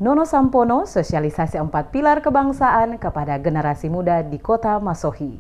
Nono Sampono sosialisasi 4 pilar kebangsaan kepada generasi muda di Kota Masohi.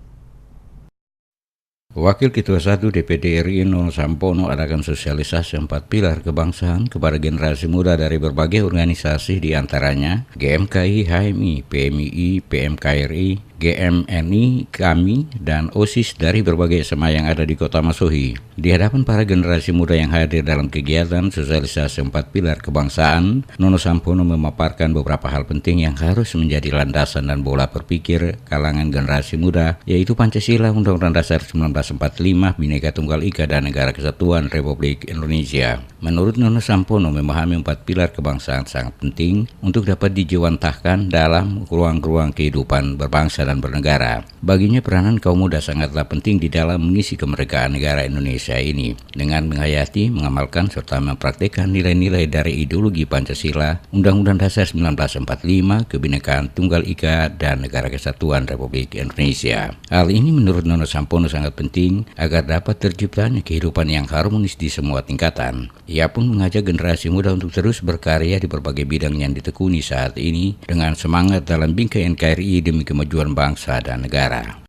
Wakil Ketua 1 DPD RI Nono Sampono adakan sosialisasi 4 pilar kebangsaan kepada generasi muda dari berbagai organisasi, diantaranya GMKI, HMI, PMII, PMKRI, GMNI, KAMI, dan OSIS dari berbagai SMA yang ada di Kota Masohi. Di hadapan para generasi muda yang hadir dalam kegiatan sosialisasi 4 pilar kebangsaan, Nono Sampono memaparkan beberapa hal penting yang harus menjadi landasan dan bola berpikir kalangan generasi muda, yaitu Pancasila, Undang-Undang Dasar 1945, Bhinneka Tunggal Ika, dan Negara Kesatuan Republik Indonesia. Menurut Nono Sampono, memahami 4 pilar kebangsaan sangat penting untuk dapat dijiwantahkan dalam ruang-ruang kehidupan berbangsa dan bernegara. Baginya peranan kaum muda sangatlah penting di dalam mengisi kemerdekaan negara Indonesia ini dengan menghayati, mengamalkan, serta mempraktikkan nilai-nilai dari ideologi Pancasila, Undang-Undang Dasar 1945, Kebinekaan Tunggal Ika, dan Negara Kesatuan Republik Indonesia. Hal ini menurut Nono Sampono sangat penting agar dapat terciptanya kehidupan yang harmonis di semua tingkatan. Ia pun mengajak generasi muda untuk terus berkarya di berbagai bidang yang ditekuni saat ini dengan semangat dalam bingkai NKRI demi kemajuan bangsa dan negara.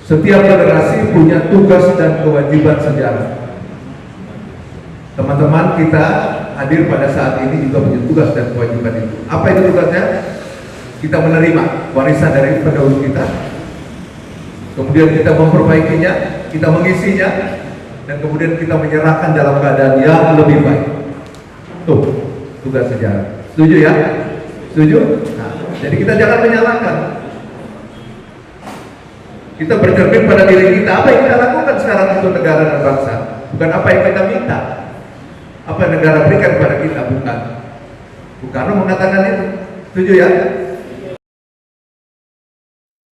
Setiap generasi punya tugas dan kewajiban sejarah. Teman-teman kita hadir pada saat ini juga punya tugas dan kewajiban itu. Apa itu tugasnya? Kita menerima warisan dari pendahulu kita, kemudian kita memperbaikinya, kita mengisinya, dan kemudian kita menyerahkan dalam keadaan yang lebih baik. Tuh, tugas sejarah. Setuju ya? Setuju? Nah, jadi kita jangan menyalahkan. Kita bercermin pada diri kita, apa yang kita lakukan sekarang untuk negara dan bangsa, bukan apa yang kita minta, apa yang negara berikan kepada kita, bukan. Bung Karno mengatakan itu. Setuju ya?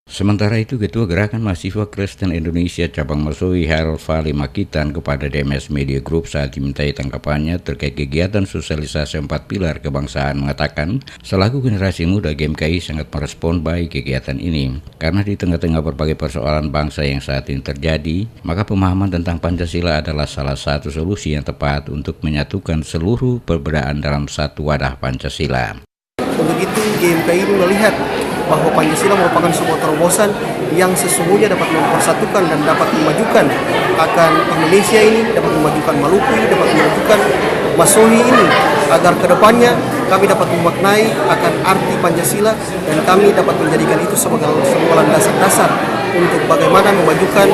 Sementara itu, Ketua Gerakan Mahasiswa Kristen Indonesia Cabang Masohi Harold Fali Makitan kepada DMS Media Group saat dimintai tanggapannya terkait kegiatan sosialisasi 4 pilar kebangsaan mengatakan, selaku generasi muda GMKI sangat merespon baik kegiatan ini. Karena di tengah-tengah berbagai persoalan bangsa yang saat ini terjadi, maka pemahaman tentang Pancasila adalah salah satu solusi yang tepat untuk menyatukan seluruh perbedaan dalam satu wadah Pancasila. Untuk itu GMKI melihat bahwa Pancasila merupakan sebuah terobosan yang sesungguhnya dapat mempersatukan dan dapat memajukan akan Indonesia ini, dapat memajukan Maluku ini, dapat memajukan Masohi ini, agar kedepannya kami dapat memaknai akan arti Pancasila dan kami dapat menjadikan itu sebagai sebuah landasan dasar untuk bagaimana memajukan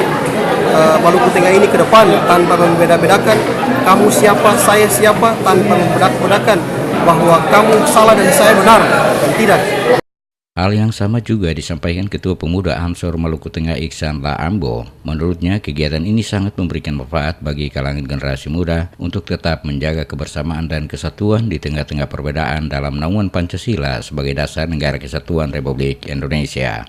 Maluku Tengah ini ke depan tanpa membeda-bedakan kamu siapa, saya siapa, tanpa membedakan bahwa kamu salah dan saya benar dan tidak. Hal yang sama juga disampaikan Ketua Pemuda Ansor Maluku Tengah Iksan Laambo. Menurutnya, kegiatan ini sangat memberikan manfaat bagi kalangan generasi muda untuk tetap menjaga kebersamaan dan kesatuan di tengah-tengah perbedaan dalam naungan Pancasila sebagai dasar Negara Kesatuan Republik Indonesia.